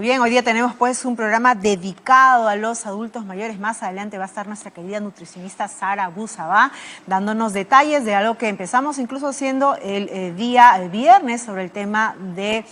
bien, hoy día tenemos pues un programa dedicado a los adultos mayores. Más adelante va a estar nuestra querida nutricionista Sara Busabá dándonos detalles de algo que empezamos incluso haciendo el día viernes sobre el tema de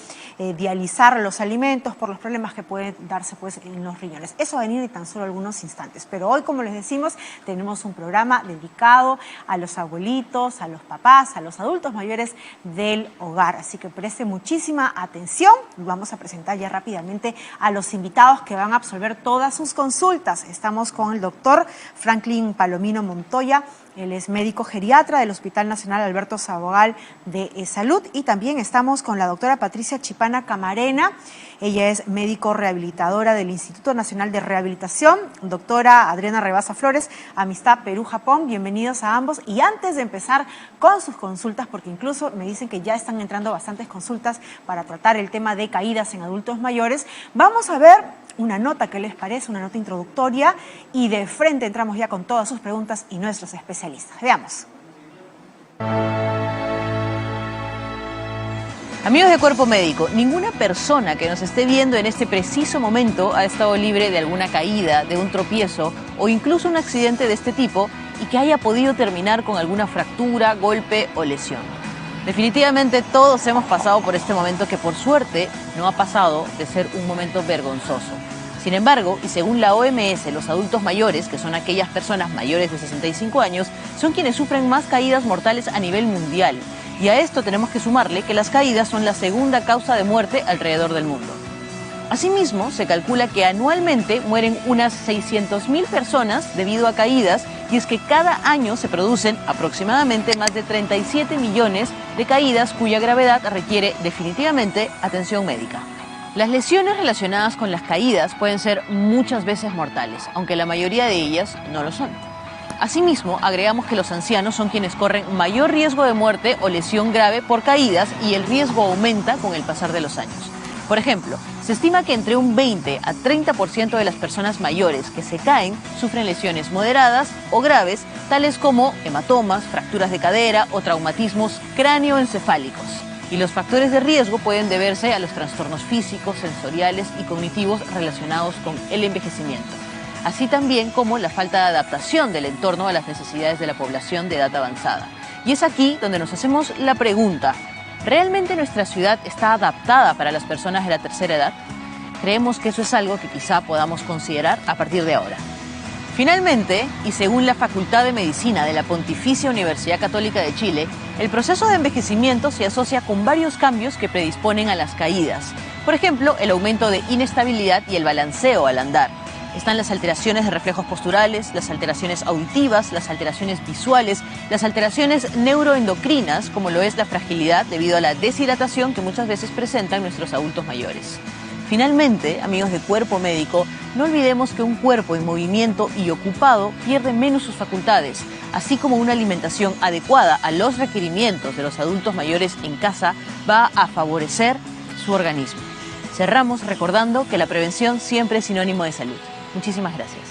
dializar los alimentos por los problemas que pueden darse pues en los riñones. Eso va a venir en tan solo algunos instantes, pero hoy, como les decimos, tenemos un programa dedicado a los abuelitos, a los papás, a los adultos mayores del hogar, así que preste muchísima atención. Vamos a presentar ya rápidamente a los invitados que van a absolver todas sus consultas. Estamos con el doctor Franklin Palomino Montoya. Él es médico geriatra del Hospital Nacional Alberto Sabogal de Salud, y también estamos con la doctora Patricia Chipana Camarena. Ella es médico rehabilitadora del Instituto Nacional de Rehabilitación. Doctora Adriana Rebasa Flores, Amistad Perú-Japón. Bienvenidos a ambos. Y antes de empezar con sus consultas, porque incluso me dicen que ya están entrando bastantes consultas para tratar el tema de caídas en adultos mayores, vamos a ver una nota, ¿qué les parece? Una nota introductoria, y de frente entramos ya con todas sus preguntas y nuestros especialistas. Veamos. Amigos de Cuerpo Médico, ninguna persona que nos esté viendo en este preciso momento ha estado libre de alguna caída, de un tropiezo o incluso un accidente de este tipo y que haya podido terminar con alguna fractura, golpe o lesión. Definitivamente todos hemos pasado por este momento que por suerte no ha pasado de ser un momento vergonzoso. Sin embargo, y según la OMS, los adultos mayores, que son aquellas personas mayores de 65 años, son quienes sufren más caídas mortales a nivel mundial. Y a esto tenemos que sumarle que las caídas son la segunda causa de muerte alrededor del mundo. Asimismo, se calcula que anualmente mueren unas 600.000 personas debido a caídas, y es que cada año se producen aproximadamente más de 37 millones de caídas cuya gravedad requiere definitivamente atención médica. Las lesiones relacionadas con las caídas pueden ser muchas veces mortales, aunque la mayoría de ellas no lo son. Asimismo, agregamos que los ancianos son quienes corren mayor riesgo de muerte o lesión grave por caídas, y el riesgo aumenta con el pasar de los años. Por ejemplo, se estima que entre un 20 a 30% de las personas mayores que se caen sufren lesiones moderadas o graves, tales como hematomas, fracturas de cadera o traumatismos cráneoencefálicos. Y los factores de riesgo pueden deberse a los trastornos físicos, sensoriales y cognitivos relacionados con el envejecimiento, así también como la falta de adaptación del entorno a las necesidades de la población de edad avanzada. Y es aquí donde nos hacemos la pregunta: ¿realmente nuestra ciudad está adaptada para las personas de la tercera edad? Creemos que eso es algo que quizá podamos considerar a partir de ahora. Finalmente, y según la Facultad de Medicina de la Pontificia Universidad Católica de Chile, el proceso de envejecimiento se asocia con varios cambios que predisponen a las caídas. Por ejemplo, el aumento de inestabilidad y el balanceo al andar. Están las alteraciones de reflejos posturales, las alteraciones auditivas, las alteraciones visuales, las alteraciones neuroendocrinas, como lo es la fragilidad debido a la deshidratación que muchas veces presentan nuestros adultos mayores. Finalmente, amigos de Cuerpo Médico, no olvidemos que un cuerpo en movimiento y ocupado pierde menos sus facultades, así como una alimentación adecuada a los requerimientos de los adultos mayores en casa va a favorecer su organismo. Cerramos recordando que la prevención siempre es sinónimo de salud. Muchísimas gracias.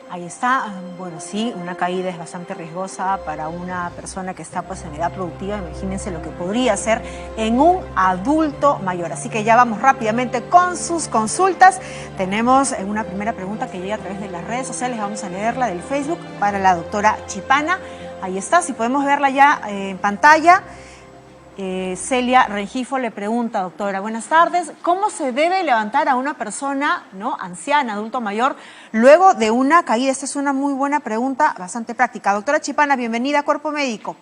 Ahí está. Bueno, sí, una caída es bastante riesgosa para una persona que está pues en edad productiva. Imagínense lo que podría hacer en un adulto mayor. Así que ya vamos rápidamente con sus consultas. Tenemos una primera pregunta que llega a través de las redes sociales. Vamos a leerla del Facebook para la doctora Chipana. Ahí está, si podemos verla ya en pantalla. Celia Rengifo le pregunta: doctora, buenas tardes, ¿cómo se debe levantar a una persona, anciana, adulto mayor, luego de una caída? Esta es una muy buena pregunta, bastante práctica. Doctora Chipana, bienvenida a Cuerpo Médico.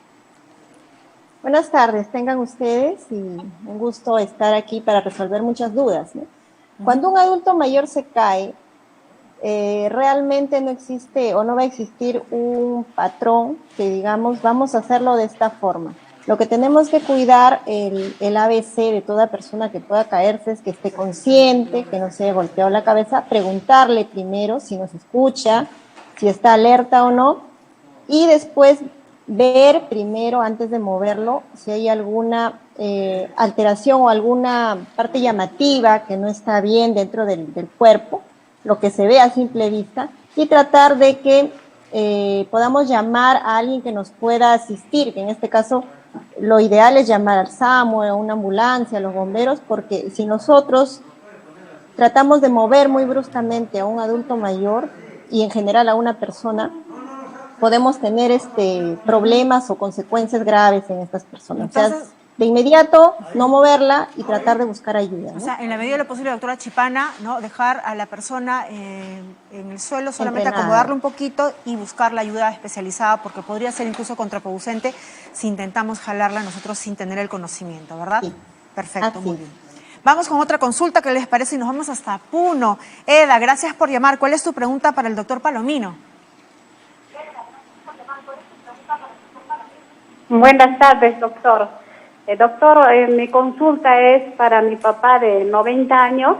Buenas tardes, tengan ustedes, y un gusto estar aquí para resolver muchas dudas, ¿no? Cuando un adulto mayor se cae, realmente no existe o no va a existir un patrón que digamos, vamos a hacerlo de esta forma. Lo que tenemos que cuidar, el ABC de toda persona que pueda caerse, es que esté consciente, que no se haya golpeado la cabeza, preguntarle primero si nos escucha, si está alerta o no, y después ver primero, antes de moverlo, si hay alguna alteración o alguna parte llamativa que no está bien dentro del cuerpo, lo que se ve a simple vista, y tratar de que podamos llamar a alguien que nos pueda asistir, que en este caso lo ideal es llamar al SAMU, a una ambulancia, a los bomberos, porque si nosotros tratamos de mover muy bruscamente a un adulto mayor y en general a una persona, podemos tener problemas o consecuencias graves en estas personas. Entonces, o sea, de inmediato no moverla y tratar de buscar ayuda, ¿no? O sea, en la medida de lo posible, doctora Chipana, ¿no? Dejar a la persona en el suelo, solamente Entrenada. acomodarlo un poquito y buscar la ayuda especializada, porque podría ser incluso contraproducente si intentamos jalarla nosotros sin tener el conocimiento, ¿verdad? Sí. Perfecto, Así. muy bien. Vamos con otra consulta, ¿qué les parece? Y nos vamos hasta Puno. Eda, gracias por llamar. ¿Cuál es tu pregunta para el doctor Palomino? Buenas tardes, doctor. Doctor, mi consulta es para mi papá de 90 años.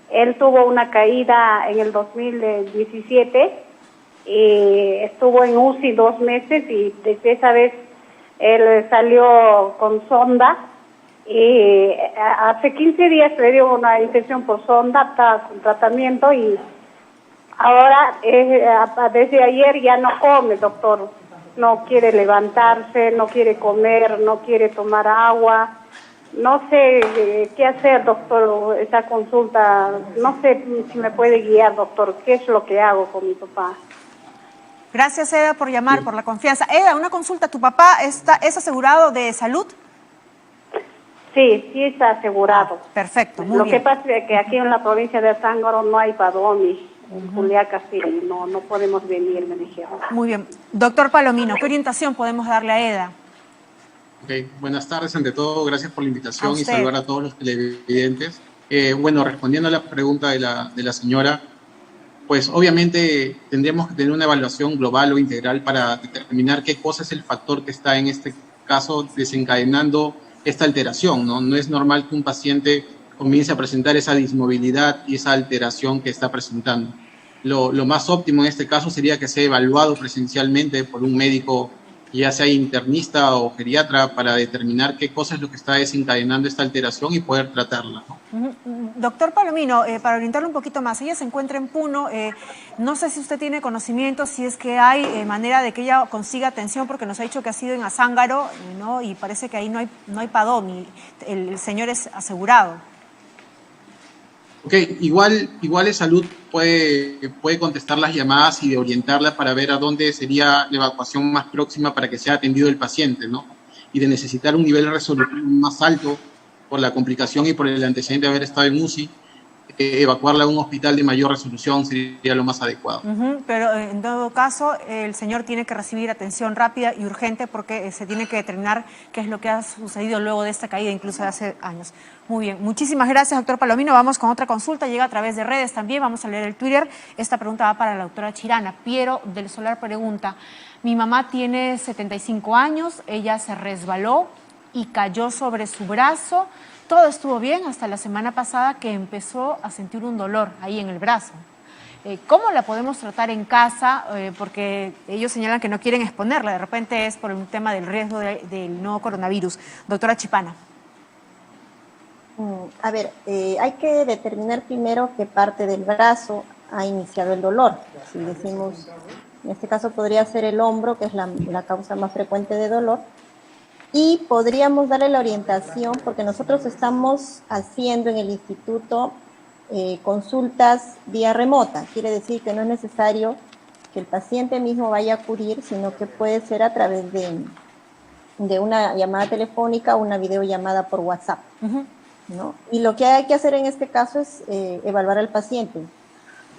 Él tuvo una caída en el 2017 y estuvo en UCI 2 meses y desde esa vez él salió con sonda y hace 15 días le dio una infección por sonda, está con tratamiento y ahora desde ayer ya no come, doctor. No quiere levantarse, no quiere comer, no quiere tomar agua. No sé qué hacer, doctor, esa consulta. No sé si me puede guiar, doctor, qué es lo que hago con mi papá. Gracias, Eda, por llamar, por la confianza. Eda, una consulta. ¿Tu papá es asegurado de salud? Sí, sí está asegurado. Perfecto, muy Lo bien. que pasa es que aquí en la provincia de Zángaro no hay Padomi. En Juliaca sí, no podemos venir, me dijeron. Muy bien. Doctor Palomino, ¿qué orientación podemos darle a Eda? Ok, buenas tardes ante todo, gracias por la A invitación y usted. saludar a todos los televidentes. Bueno, respondiendo a la pregunta de la señora, pues obviamente tendríamos que tener una evaluación global o integral para determinar qué cosa es el factor que está en este caso desencadenando esta alteración, ¿no? No es normal que un paciente comience a presentar esa dismovilidad y esa alteración que está presentando. Lo más óptimo en este caso sería que sea evaluado presencialmente por un médico, ya sea internista o geriatra, para determinar qué cosa es lo que está desencadenando esta alteración y poder tratarla, ¿no? Doctor Palomino, para orientarlo un poquito más, ella se encuentra en Puno, no sé si usted tiene conocimiento, si es que hay manera de que ella consiga atención, porque nos ha dicho que ha sido en Azángaro, ¿no? Y parece que ahí no hay PADOMI, el señor es asegurado. Ok, igual el salud puede contestar las llamadas y de orientarla para ver a dónde sería la evacuación más próxima para que sea atendido el paciente, ¿no? Y de necesitar un nivel de resolución más alto por la complicación y por el antecedente de haber estado en UCI, evacuarla a un hospital de mayor resolución sería lo más adecuado. Pero en todo caso, el señor tiene que recibir atención rápida y urgente porque se tiene que determinar qué es lo que ha sucedido luego de esta caída, incluso de hace años. Muy bien, muchísimas gracias, doctor Palomino. Vamos con otra consulta, llega a través de redes también, vamos a leer el Twitter. Esta pregunta va para la doctora Chirana. Piero del Solar pregunta, mi mamá tiene 75 años, ella se resbaló y cayó sobre su brazo. Todo estuvo bien hasta la semana pasada que empezó a sentir un dolor ahí en el brazo. ¿Cómo la podemos tratar en casa? Porque ellos señalan que no quieren exponerla, de repente es por un tema del riesgo del nuevo coronavirus. Doctora Chipana. A ver, hay que determinar primero qué parte del brazo ha iniciado el dolor. Si decimos, en este caso podría ser el hombro, que es la causa más frecuente de dolor, y podríamos darle la orientación, porque nosotros estamos haciendo en el instituto consultas vía remota. Quiere decir que no es necesario que el paciente mismo vaya a acudir, sino que puede ser a través de una llamada telefónica o una videollamada por WhatsApp, ¿no? Y lo que hay que hacer en este caso es evaluar al paciente.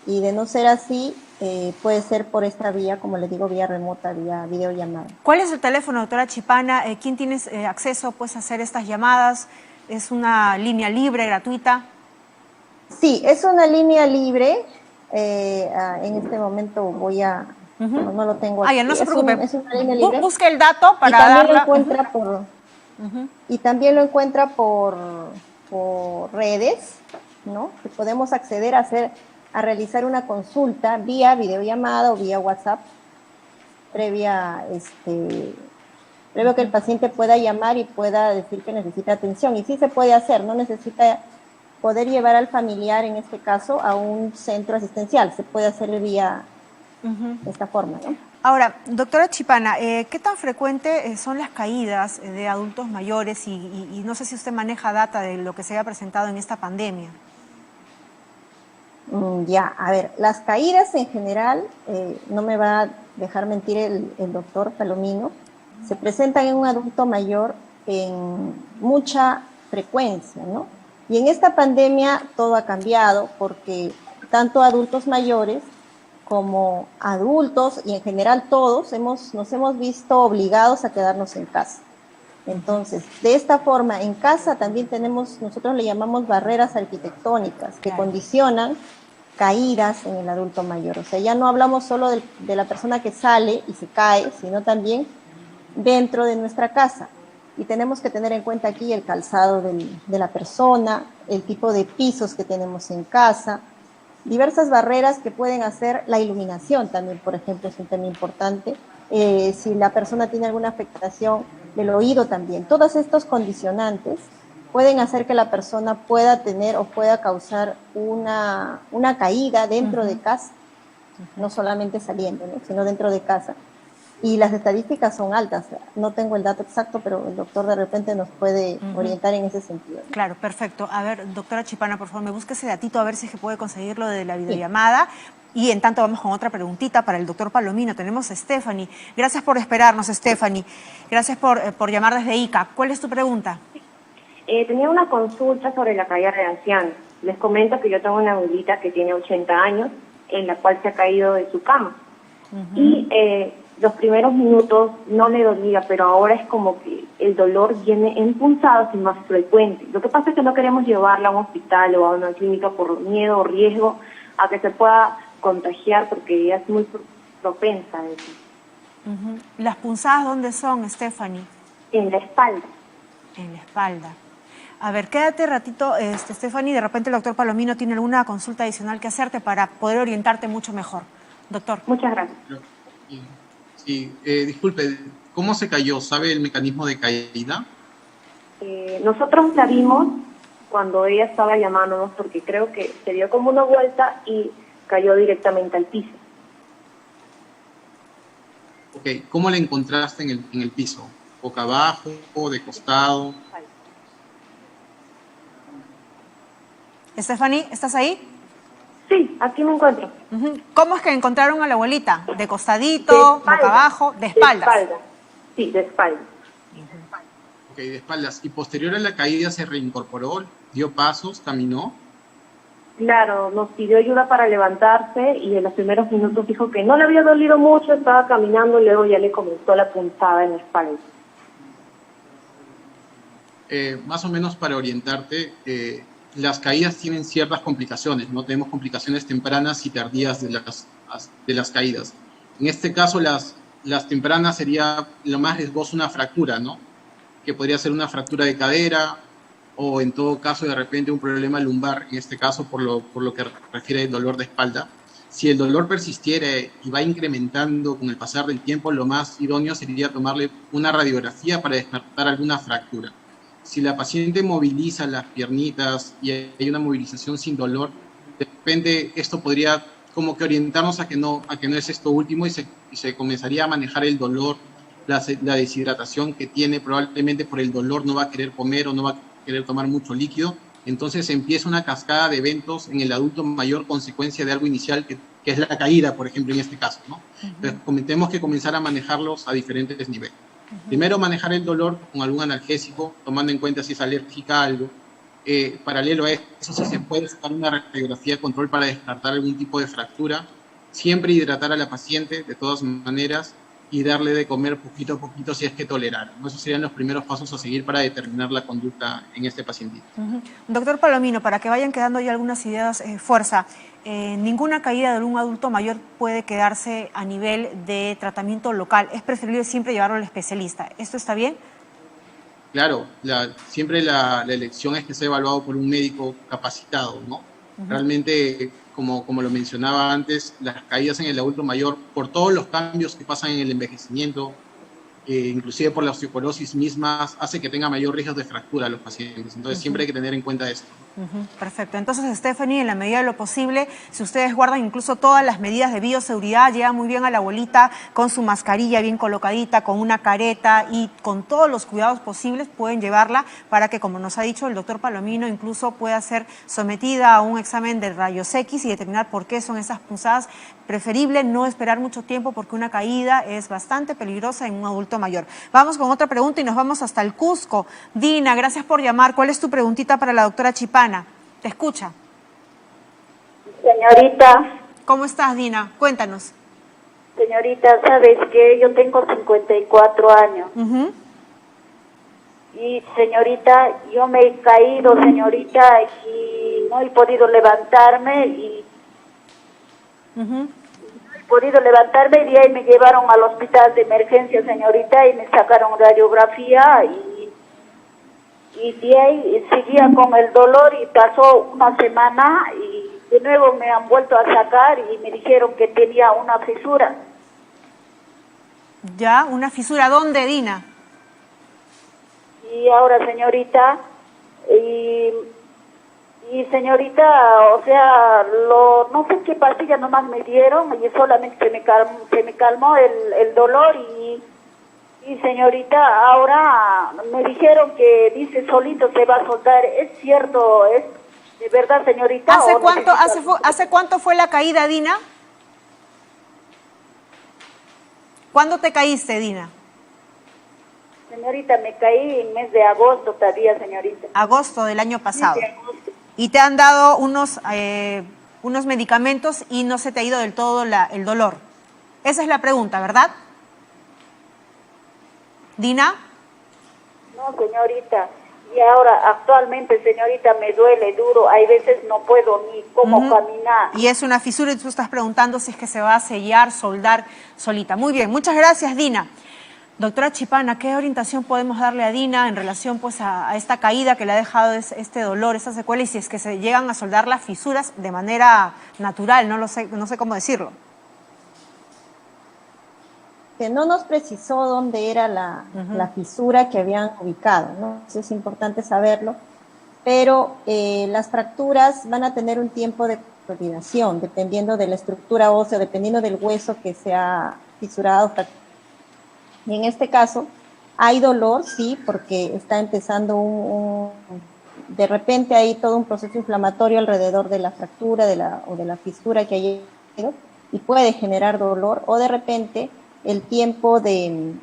Y de no ser así, puede ser por esta vía, como les digo, vía remota, vía videollamada. ¿Cuál es el teléfono, doctora Chipana? ¿Quién tiene acceso pues, a hacer estas llamadas? ¿Es una línea libre, gratuita? Sí, es una línea libre. En este momento voy a... no lo tengo aquí. Ya no se preocupe. Es una línea libre. Busque el dato para y también darla. Lo encuentra y también lo encuentra por redes, ¿no? Que podemos acceder a realizar una consulta vía videollamada o vía WhatsApp previo que el paciente pueda llamar y pueda decir que necesita atención. Y sí se puede hacer, no necesita poder llevar al familiar, en este caso, a un centro asistencial. Se puede hacer vía esta forma, ¿no? Ahora, doctora Chipana, ¿qué tan frecuente son las caídas de adultos mayores y no sé si usted maneja data de lo que se haya presentado en esta pandemia? Ya, a ver, las caídas en general, no me va a dejar mentir el doctor Palomino, se presentan en un adulto mayor en mucha frecuencia, ¿no? Y en esta pandemia todo ha cambiado porque tanto adultos mayores como adultos y en general todos nos hemos visto obligados a quedarnos en casa. Entonces, de esta forma, en casa también tenemos, nosotros le llamamos barreras arquitectónicas que condicionan caídas en el adulto mayor. O sea, ya no hablamos solo de la persona que sale y se cae, sino también dentro de nuestra casa. Y tenemos que tener en cuenta aquí el calzado de la persona, el tipo de pisos que tenemos en casa, diversas barreras que pueden hacer la iluminación también, por ejemplo, es un tema importante. Si la persona tiene alguna afectación del oído también. Todos estos condicionantes pueden hacer que la persona pueda tener o pueda causar una caída dentro de casa, no solamente saliendo, ¿no? Sino dentro de casa. Y las estadísticas son altas. No tengo el dato exacto, pero el doctor de repente nos puede orientar en ese sentido, ¿no? Claro, perfecto. A ver, doctora Chipana, por favor, me busque ese datito a ver si es que puede conseguirlo de la videollamada. Sí. Y en tanto vamos con otra preguntita para el doctor Palomino. Tenemos a Stephanie. Gracias por esperarnos, Stephanie. Gracias por llamar desde ICA. ¿Cuál es tu pregunta? Tenía una consulta sobre la caída de ancianos. Les comento que yo tengo una abuelita que tiene 80 años, en la cual se ha caído de su cama. Y los primeros minutos no le dolía, pero ahora es como que el dolor viene en punzadas y más frecuente. Lo que pasa es que no queremos llevarla a un hospital o a una clínica por miedo o riesgo a que se pueda contagiar, porque ella es muy propensa a eso. ¿Las punzadas dónde son, Stephanie? En la espalda. En la espalda. A ver, quédate ratito, Stephanie, de repente el doctor Palomino tiene alguna consulta adicional que hacerte para poder orientarte mucho mejor. Doctor. Muchas gracias. Sí, disculpe, ¿cómo se cayó? ¿Sabe el mecanismo de caída? Nosotros la vimos cuando ella estaba llamándonos, porque creo que se dio como una vuelta y cayó directamente al piso. Ok, ¿cómo la encontraste en el piso? ¿Boca abajo o de costado? Stephanie, ¿estás ahí? Sí, aquí me encuentro. ¿Cómo es que encontraron a la abuelita? ¿De costadito, boca abajo, de espaldas? De espalda. Sí, de espalda. Ok, de espaldas. ¿Y posterior a la caída se reincorporó? ¿Dio pasos? ¿Caminó? Claro, nos pidió ayuda para levantarse y en los primeros minutos dijo que no le había dolido mucho, estaba caminando y luego ya le comenzó la punzada en la espalda. Más o menos para orientarte, las caídas tienen ciertas complicaciones, ¿no? Tenemos complicaciones tempranas y tardías de las caídas. En este caso, las tempranas sería lo más riesgoso una fractura, ¿no? Que podría ser una fractura de cadera o en todo caso de repente un problema lumbar, en este caso por lo que refiere al dolor de espalda. Si el dolor persistiera y va incrementando con el pasar del tiempo, lo más idóneo sería tomarle una radiografía para descartar alguna fractura. Si la paciente moviliza las piernitas y hay una movilización sin dolor, de repente esto podría como que orientarnos a que no es esto último y se comenzaría a manejar el dolor, la deshidratación que tiene, probablemente por el dolor no va a querer comer o no va a querer tomar mucho líquido. Entonces empieza una cascada de eventos en el adulto mayor consecuencia de algo inicial que es la caída, por ejemplo, en este caso, ¿no? Entonces, tenemos que comenzar a manejarlos a diferentes niveles. Primero, manejar el dolor con algún analgésico, tomando en cuenta si es alérgica a algo. Paralelo a eso, si se puede sacar una radiografía de control para descartar algún tipo de fractura. Siempre hidratar a la paciente, de todas maneras, y darle de comer poquito a poquito si es que tolerar. Esos serían los primeros pasos a seguir para determinar la conducta en este pacientito. Doctor Palomino, para que vayan quedando ya algunas ideas, fuerza, ninguna caída de un adulto mayor puede quedarse a nivel de tratamiento local. Es preferible siempre llevarlo al especialista. ¿Esto está bien? Claro, siempre la elección es que sea evaluado por un médico capacitado, ¿no? Realmente, como lo mencionaba antes, las caídas en el adulto mayor, por todos los cambios que pasan en el envejecimiento, inclusive por la osteoporosis mismas, hace que tenga mayor riesgo de fractura a los pacientes. Entonces, siempre hay que tener en cuenta esto. Perfecto. Entonces, Stephanie, en la medida de lo posible, si ustedes guardan incluso todas las medidas de bioseguridad, llevan muy bien a la abuelita con su mascarilla bien colocadita, con una careta y con todos los cuidados posibles, pueden llevarla para que, como nos ha dicho el doctor Palomino, incluso pueda ser sometida a un examen de rayos X y determinar por qué son esas punzadas. Preferible no esperar mucho tiempo porque una caída es bastante peligrosa en un adulto mayor. Vamos con otra pregunta y nos vamos hasta el Cusco. Dina, gracias por llamar. ¿Cuál es tu preguntita para la doctora Chipana? Te escucha. Señorita. ¿Cómo estás, Dina? Cuéntanos. Señorita, ¿sabes qué? Yo tengo 54 años. Y, señorita, yo me he caído, señorita, y no he podido levantarme y... No he podido levantarme y de ahí me llevaron al hospital de emergencia, señorita, y me sacaron radiografía y de ahí seguía con el dolor y pasó una semana y de nuevo me han vuelto a sacar y me dijeron que tenía una fisura. ¿Ya? ¿Una fisura dónde, Dina? Y ahora, señorita, y señorita, o sea, no sé qué pastilla nomás me dieron y solamente se me calmó el dolor y señorita, ahora me dijeron que dice solito se va a soltar. ¿Es cierto? ¿Es de verdad, señorita? ¿Hace cuánto fue la caída, Dina? ¿Cuándo te caíste, Dina? Señorita, me caí en mes de agosto todavía, señorita. Agosto del año pasado. Sí, de agosto. Y te han dado unos medicamentos y no se te ha ido del todo el dolor. Esa es la pregunta, ¿verdad? ¿Dina? No, señorita. Y ahora, actualmente, señorita, me duele duro. Hay veces no puedo ni cómo caminar. Y es una fisura y tú estás preguntando si es que se va a sellar, soldar solita. Muy bien, muchas gracias, Dina. Doctora Chipana, ¿qué orientación podemos darle a Dina en relación pues a esta caída que le ha dejado este dolor, esta secuela, y si es que se llegan a soldar las fisuras de manera natural? No sé cómo decirlo. Que no nos precisó dónde era la fisura que habían ubicado, ¿no? Eso es importante saberlo, pero las fracturas van a tener un tiempo de consolidación, dependiendo de la estructura ósea, dependiendo del hueso que se ha fisurado. Y en este caso hay dolor, sí, porque está empezando de repente hay todo un proceso inflamatorio alrededor de la fractura o de la fisura que hay y puede generar dolor, o de repente el tiempo de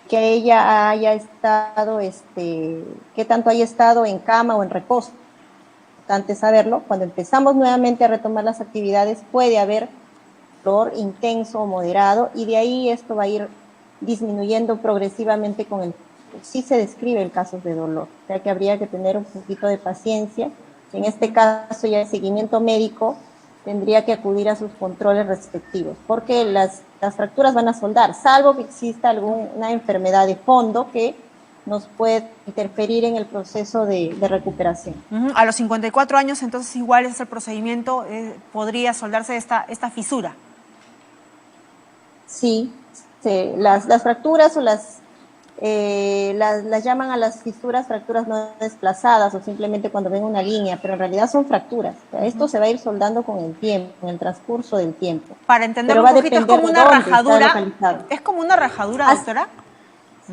que ella haya estado, que tanto haya estado en cama o en reposo. Importante saberlo, cuando empezamos nuevamente a retomar las actividades puede haber dolor intenso o moderado y de ahí esto va a ir disminuyendo progresivamente con el tiempo. Sí se describe el caso de dolor, o sea que habría que tener un poquito de paciencia. En este caso ya el seguimiento médico tendría que acudir a sus controles respectivos, porque las fracturas van a soldar, salvo que exista alguna enfermedad de fondo que nos puede interferir en el proceso de recuperación. A los 54 años, entonces, igual es el procedimiento, podría soldarse esta fisura. Sí, las fracturas o las llaman a las fisuras fracturas no desplazadas o simplemente cuando ven una línea, pero en realidad son fracturas. O sea, esto se va a ir soldando con el tiempo, con el transcurso del tiempo. Para entenderlo un poquito, es como una rajadura. ¿Es como una rajadura, doctora?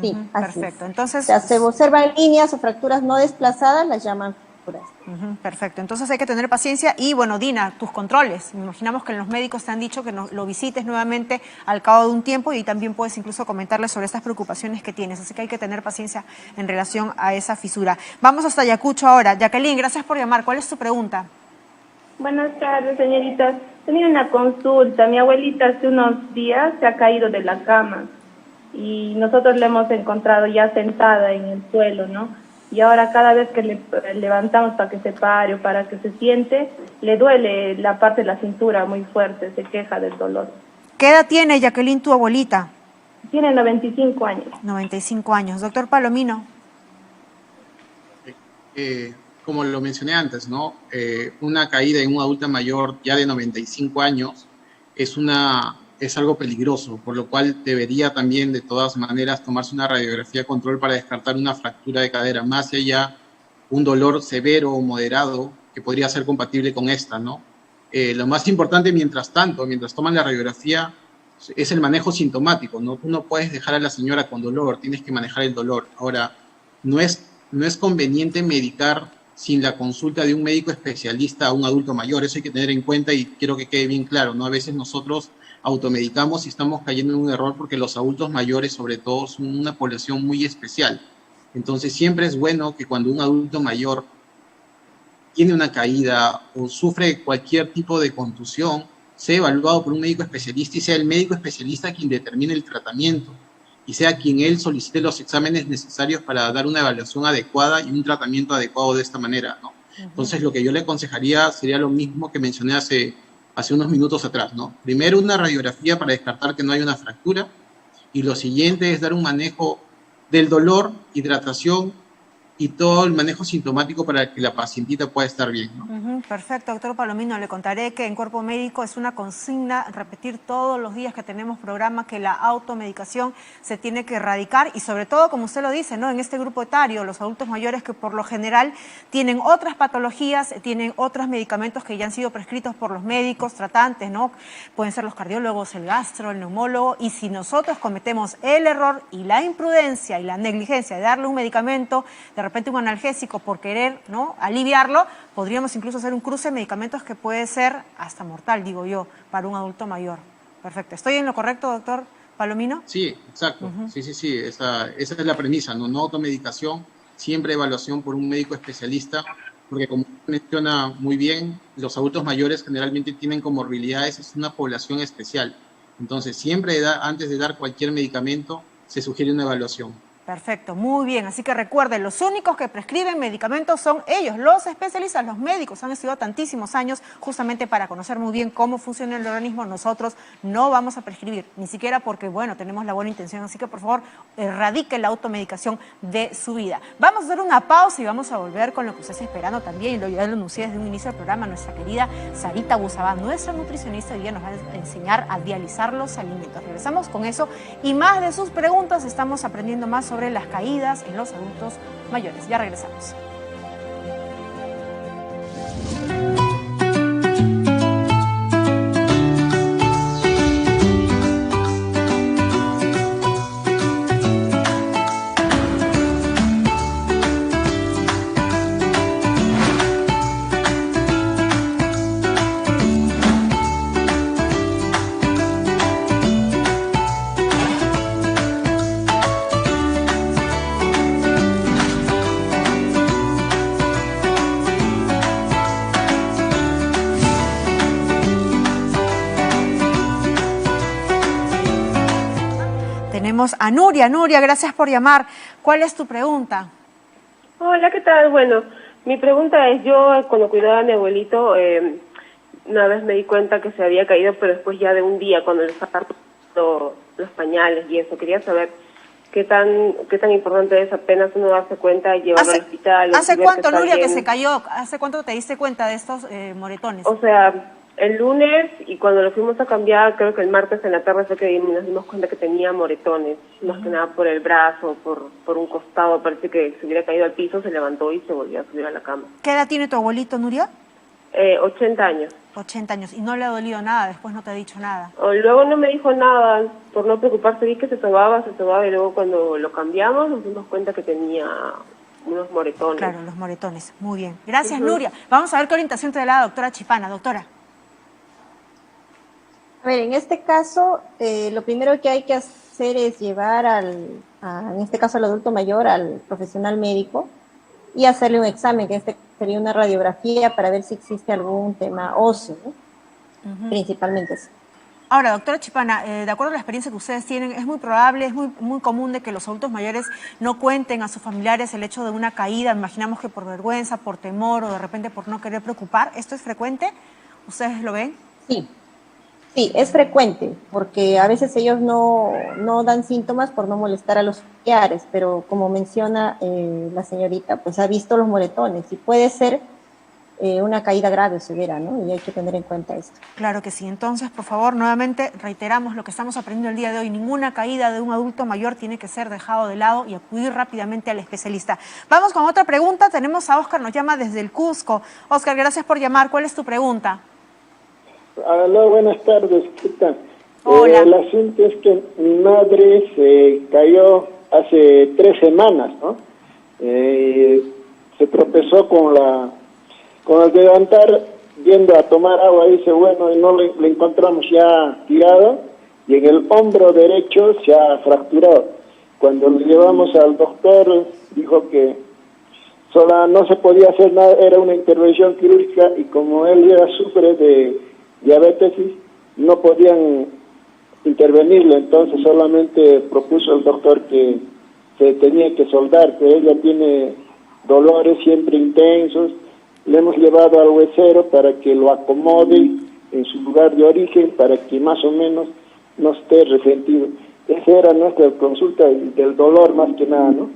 Sí, así perfecto. Es. Entonces, o sea, se observan líneas o fracturas no desplazadas, las llaman fracturas. Perfecto, entonces hay que tener paciencia y bueno, Dina, tus controles. Imaginamos que los médicos te han dicho que lo visites nuevamente al cabo de un tiempo y también puedes incluso comentarles sobre estas preocupaciones que tienes, así que hay que tener paciencia en relación a esa fisura. Vamos hasta Ayacucho ahora. Jacqueline, gracias por llamar. ¿Cuál es tu pregunta? Buenas tardes, señoritas. Tenía una consulta. Mi abuelita hace unos días se ha caído de la cama y nosotros la hemos encontrado ya sentada en el suelo, ¿no? Y ahora cada vez que le levantamos para que se pare o para que se siente, le duele la parte de la cintura muy fuerte, se queja del dolor. ¿Qué edad tiene, Jacqueline, tu abuelita? Tiene 95 años. 95 años. Doctor Palomino. Como lo mencioné antes, ¿no? Una caída en un adulto mayor ya de 95 años es algo peligroso, por lo cual debería también de todas maneras tomarse una radiografía control para descartar una fractura de cadera, más allá un dolor severo o moderado que podría ser compatible con esta, ¿no? Lo más importante, mientras tanto, mientras toman la radiografía, es el manejo sintomático, ¿no? Tú no puedes dejar a la señora con dolor, tienes que manejar el dolor. Ahora, no es conveniente medicar sin la consulta de un médico especialista a un adulto mayor, eso hay que tener en cuenta y quiero que quede bien claro, ¿no? A veces nosotros automedicamos y estamos cayendo en un error porque los adultos mayores, sobre todo, son una población muy especial. Entonces, siempre es bueno que cuando un adulto mayor tiene una caída o sufre cualquier tipo de contusión, sea evaluado por un médico especialista y sea el médico especialista quien determine el tratamiento y sea quien él solicite los exámenes necesarios para dar una evaluación adecuada y un tratamiento adecuado de esta manera, ¿no? Entonces, lo que yo le aconsejaría sería lo mismo que mencioné hace unos minutos atrás, ¿no? Primero, una radiografía para descartar que no hay una fractura y lo siguiente es dar un manejo del dolor, hidratación y todo el manejo sintomático para que la pacientita pueda estar bien, ¿no? Perfecto, doctor Palomino. Le contaré que en Cuerpo Médico es una consigna repetir todos los días que tenemos programa que la automedicación se tiene que erradicar y sobre todo, como usted lo dice, ¿no? En este grupo etario, los adultos mayores que por lo general tienen otras patologías, tienen otros medicamentos que ya han sido prescritos por los médicos tratantes, ¿no? Pueden ser los cardiólogos, el gastro, el neumólogo, y si nosotros cometemos el error y la imprudencia y la negligencia de darle un medicamento, de repente un analgésico por querer, ¿no?, aliviarlo, podríamos incluso hacer un cruce de medicamentos que puede ser hasta mortal, digo yo, para un adulto mayor. Perfecto. ¿Estoy en lo correcto, doctor Palomino? Sí, exacto. Sí. Esa es la premisa, ¿no? No automedicación, siempre evaluación por un médico especialista, porque como menciona muy bien, los adultos mayores generalmente tienen comorbilidades, es una población especial. Entonces, siempre antes de dar cualquier medicamento, se sugiere una evaluación. Perfecto, muy bien. Así que recuerden, los únicos que prescriben medicamentos son ellos, los especialistas, los médicos. Han estudiado tantísimos años justamente para conocer muy bien cómo funciona el organismo. Nosotros no vamos a prescribir, ni siquiera porque, bueno, tenemos la buena intención. Así que, por favor, erradique la automedicación de su vida. Vamos a hacer una pausa y vamos a volver con lo que usted está esperando también. Y lo ya lo anuncié desde un inicio del programa. Nuestra querida Sarita Busabá, nuestra nutricionista, hoy día nos va a enseñar a dializar los alimentos. Regresamos con eso y más de sus preguntas. Estamos aprendiendo más sobre las caídas en los adultos mayores. Ya regresamos. Tenemos a Nuria. Nuria, gracias por llamar. ¿Cuál es tu pregunta? Hola, ¿qué tal? Bueno, mi pregunta es, yo cuando cuidaba a mi abuelito, una vez me di cuenta que se había caído, pero después ya de un día, cuando le sacaron los pañales y eso, quería saber qué tan importante es apenas uno darse cuenta y llevarlo al hospital. ¿Hace cuánto, Nuria, que se cayó? ¿Hace cuánto te diste cuenta de estos moretones? O sea, el lunes, y cuando lo fuimos a cambiar, creo que el martes en la tarde fue que nos dimos cuenta que tenía moretones, más que nada por el brazo, por un costado, parece que se hubiera caído al piso, se levantó y se volvió a subir a la cama. ¿Qué edad tiene tu abuelito, Nuria? 80 años. 80 años. ¿Y no le ha dolido nada? Después no te ha dicho nada. Luego no me dijo nada, por no preocuparse, vi que se sobaba, y luego cuando lo cambiamos nos dimos cuenta que tenía unos moretones. Claro, los moretones. Muy bien. Gracias, Nuria. Vamos a ver qué orientación te da la doctora Chipana. Doctora. A ver, en este caso, lo primero que hay que hacer es llevar en este caso al adulto mayor, al profesional médico, y hacerle un examen, que sería una radiografía para ver si existe algún tema óseo, ¿no? Principalmente eso. Ahora, doctora Chipana, de acuerdo a la experiencia que ustedes tienen, es muy probable, es muy común de que los adultos mayores no cuenten a sus familiares el hecho de una caída, imaginamos que por vergüenza, por temor o de repente por no querer preocupar. ¿Esto es frecuente? ¿Ustedes lo ven? Sí, es frecuente, porque a veces ellos no dan síntomas por no molestar a los familiares, pero como menciona la señorita, pues ha visto los moretones y puede ser una caída grave o severa, ¿no? Y hay que tener en cuenta esto. Claro que sí. Entonces, por favor, nuevamente reiteramos lo que estamos aprendiendo el día de hoy. Ninguna caída de un adulto mayor tiene que ser dejado de lado y acudir rápidamente al especialista. Vamos con otra pregunta. Tenemos a Oscar, nos llama desde el Cusco. Oscar, gracias por llamar. ¿Cuál es tu pregunta? Hola, buenas tardes. ¿Qué tal? Hola. El asunto es que mi madre se cayó hace 3 semanas, ¿no? Se tropezó con el levantar, yendo a tomar agua, dice, bueno, y no le encontramos ya tirado, y en el hombro derecho se ha fracturado. Cuando le llevamos al doctor, dijo que sola no se podía hacer nada, era una intervención quirúrgica, y como él ya sufre de diabetes, no podían intervenirle, entonces solamente propuso el doctor que se tenía que soldar, que ella tiene dolores siempre intensos. Le hemos llevado al huesero para que lo acomode en su lugar de origen, para que más o menos no esté resentido. Esa era nuestra consulta del dolor más que nada, ¿no?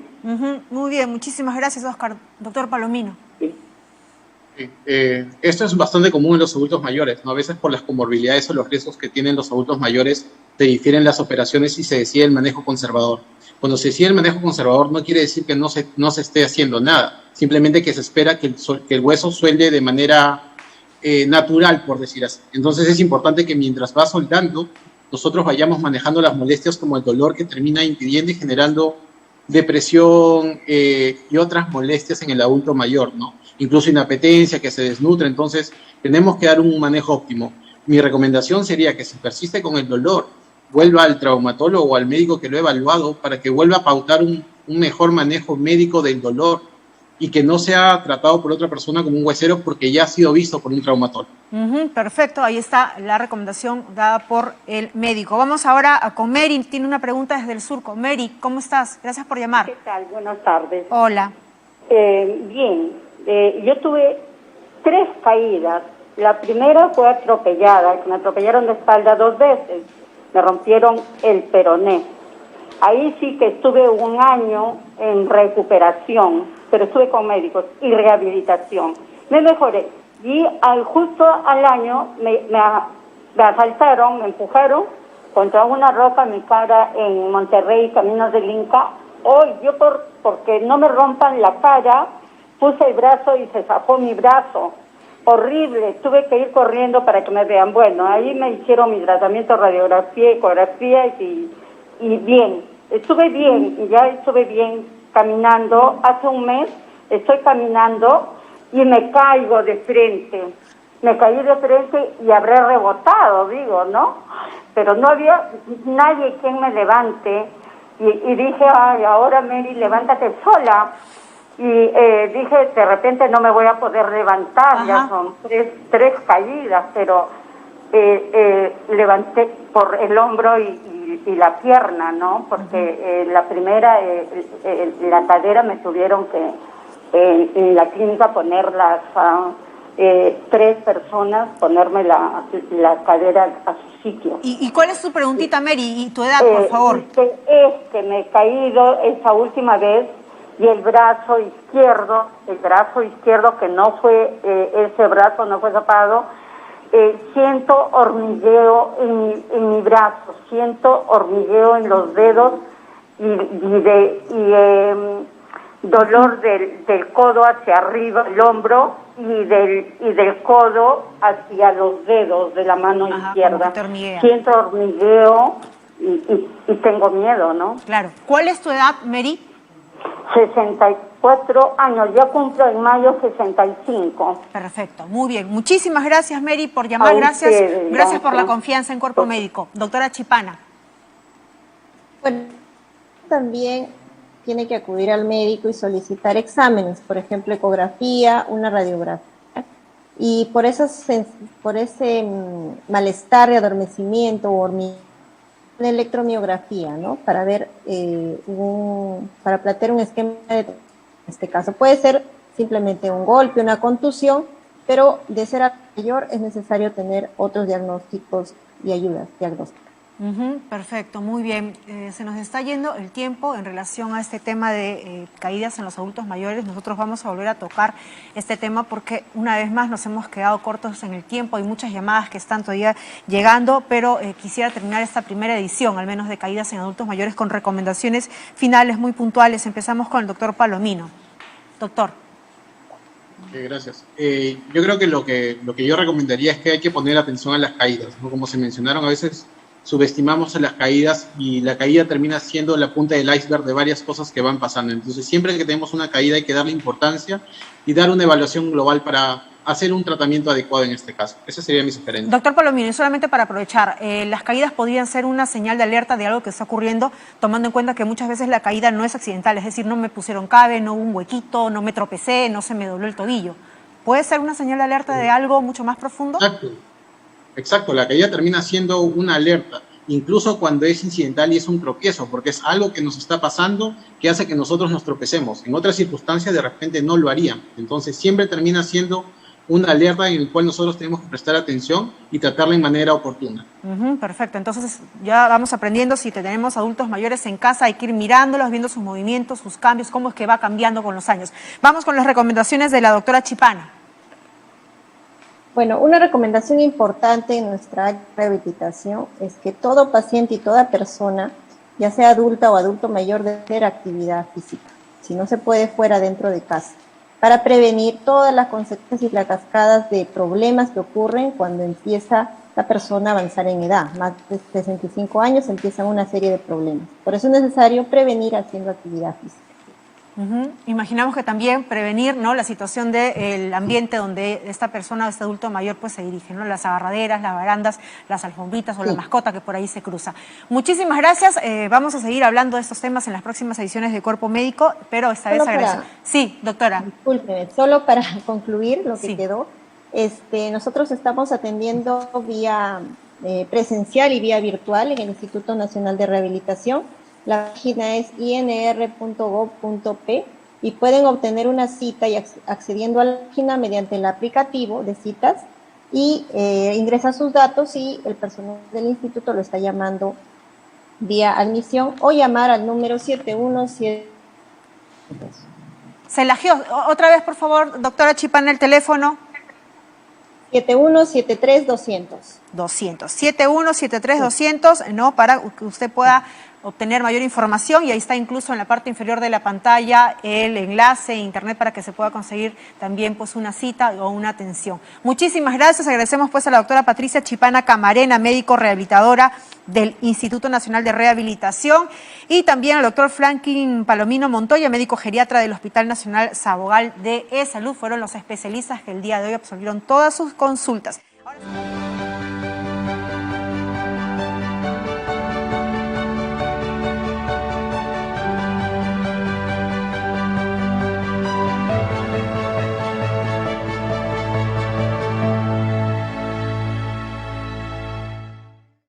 Muy bien, muchísimas gracias, Oscar. Doctor Palomino. Sí. Esto es bastante común en los adultos mayores, ¿no? A veces por las comorbilidades o los riesgos que tienen los adultos mayores se difieren las operaciones y se decide el manejo conservador. Cuando se decide el manejo conservador no quiere decir que no se esté haciendo nada, simplemente que se espera que el hueso suelde de manera natural, por decir así. Entonces es importante que mientras va soldando, nosotros vayamos manejando las molestias como el dolor que termina impidiendo y generando depresión y otras molestias en el adulto mayor, ¿no? Incluso inapetencia, que se desnutre. Entonces tenemos que dar un manejo óptimo. Mi recomendación sería que si persiste con el dolor, vuelva al traumatólogo o al médico que lo ha evaluado para que vuelva a pautar un mejor manejo médico del dolor y que no sea tratado por otra persona como un huesero porque ya ha sido visto por un traumatólogo. Perfecto, ahí está la recomendación dada por el médico. Vamos ahora con Mary, tiene una pregunta desde el surco. Mary, ¿cómo estás? Gracias por llamar. ¿Qué tal? Buenas tardes. Hola. Bien, yo tuve 3 caídas. La primera fue atropellada, me atropellaron de espalda 2 veces, me rompieron el peroné. Ahí sí que estuve 1 año en recuperación, pero estuve con médicos y rehabilitación. Me mejoré y justo al año me asaltaron, me empujaron contra una roca, mi cara en Monterrey, Caminos del Inca. Hoy yo porque no me rompan la cara, puse el brazo y se zafó mi brazo. Horrible, tuve que ir corriendo para que me vean. Bueno, ahí me hicieron mi tratamiento, radiografía, ecografía y bien. Estuve bien, ya estuve bien caminando. Hace 1 mes estoy caminando y me caigo de frente. Me caí de frente y habré rebotado, digo, ¿no? Pero no había nadie quien me levante. Y dije, ay, ahora Mary, levántate sola. Y dije, de repente no me voy a poder levantar, ya son tres caídas, pero levanté por el hombro y la pierna, ¿no? Porque la primera, la cadera me tuvieron que en la clínica poner las 3 personas, ponerme la cadera a su sitio. ¿Y cuál es tu preguntita, Mary? ¿Y tu edad, por favor? Me he caído esa última vez y el brazo izquierdo que no fue, ese brazo no fue zapado, siento hormigueo en mi brazo, siento hormigueo en los dedos y dolor del codo hacia arriba, el hombro, y del codo hacia los dedos de la mano izquierda. Siento hormigueo y tengo miedo, ¿no? Claro. ¿Cuál es tu edad, Mary? 64 años, ya cumplo en mayo 65. Perfecto, muy bien. Muchísimas gracias, Mary, por llamar. Gracias por la confianza en Cuerpo Médico. Doctora Chipana. Bueno, también tiene que acudir al médico y solicitar exámenes, por ejemplo, ecografía, una radiografía. Y por ese malestar de adormecimiento o hormigueo, una electromiografía, ¿no? Para ver, para plantear un esquema en este caso. Puede ser simplemente un golpe, una contusión, pero de ser mayor es necesario tener otros diagnósticos y ayudas diagnósticas. Perfecto, muy bien. Se nos está yendo el tiempo en relación a este tema de caídas en los adultos mayores. Nosotros vamos a volver a tocar este tema porque una vez más nos hemos quedado cortos en el tiempo. Hay muchas llamadas que están todavía llegando, pero quisiera terminar esta primera edición, al menos de caídas en adultos mayores, con recomendaciones finales muy puntuales. Empezamos con el doctor Palomino. Doctor. Gracias. Yo creo que lo que yo recomendaría es que hay que poner atención a las caídas, ¿no? Como se mencionaron, a veces subestimamos a las caídas y la caída termina siendo la punta del iceberg de varias cosas que van pasando. Entonces, siempre que tenemos una caída hay que darle importancia y dar una evaluación global para hacer un tratamiento adecuado en este caso. Esa sería mi sugerencia. Doctor Palomino, y solamente para aprovechar, las caídas podrían ser una señal de alerta de algo que está ocurriendo, tomando en cuenta que muchas veces la caída no es accidental, es decir, no me pusieron cabe, no hubo un huequito, no me tropecé, no se me dobló el tobillo. ¿Puede ser una señal de alerta de algo mucho más profundo? Exacto, la caída termina siendo una alerta, incluso cuando es incidental y es un tropiezo, porque es algo que nos está pasando que hace que nosotros nos tropecemos. En otras circunstancias de repente no lo harían. Entonces siempre termina siendo una alerta en la cual nosotros tenemos que prestar atención y tratarla en manera oportuna. Perfecto, entonces ya vamos aprendiendo, si tenemos adultos mayores en casa hay que ir mirándolos, viendo sus movimientos, sus cambios, cómo es que va cambiando con los años. Vamos con las recomendaciones de la doctora Chipana. Bueno, una recomendación importante en nuestra rehabilitación es que todo paciente y toda persona, ya sea adulta o adulto mayor, debe hacer actividad física. Si no se puede, fuera, dentro de casa, para prevenir todas las consecuencias y las cascadas de problemas que ocurren cuando empieza la persona a avanzar en edad. Más de 65 años empiezan una serie de problemas. Por eso es necesario prevenir haciendo actividad física. Imaginamos que también prevenir, ¿no?, la situación del ambiente donde esta persona o este adulto mayor pues se dirige, ¿no?, las agarraderas, las barandas, las alfombritas o la mascota que por ahí se cruza. Muchísimas gracias. Vamos a seguir hablando de estos temas en las próximas ediciones de Cuerpo Médico, pero esta vez agradezco. Sí, doctora. Discúlpeme, solo para concluir lo que quedó, nosotros estamos atendiendo vía presencial y vía virtual en el Instituto Nacional de Rehabilitación. La página es inr.gov.p y pueden obtener una cita y accediendo a la página mediante el aplicativo de citas y ingresa sus datos y el personal del instituto lo está llamando vía admisión o llamar al número 717. Se lajeó. Otra vez, por favor, doctora Chipana, el teléfono. 7173-200. 7173-200, ¿no?, para que usted pueda obtener mayor información, y ahí está incluso en la parte inferior de la pantalla el enlace a internet para que se pueda conseguir también pues una cita o una atención. Muchísimas gracias. Agradecemos pues a la doctora Patricia Chipana Camarena, médico rehabilitadora del Instituto Nacional de Rehabilitación, y también al doctor Franklin Palomino Montoya, médico geriatra del Hospital Nacional Sabogal de E-Salud. Fueron los especialistas que el día de hoy absolvieron todas sus consultas. Ahora...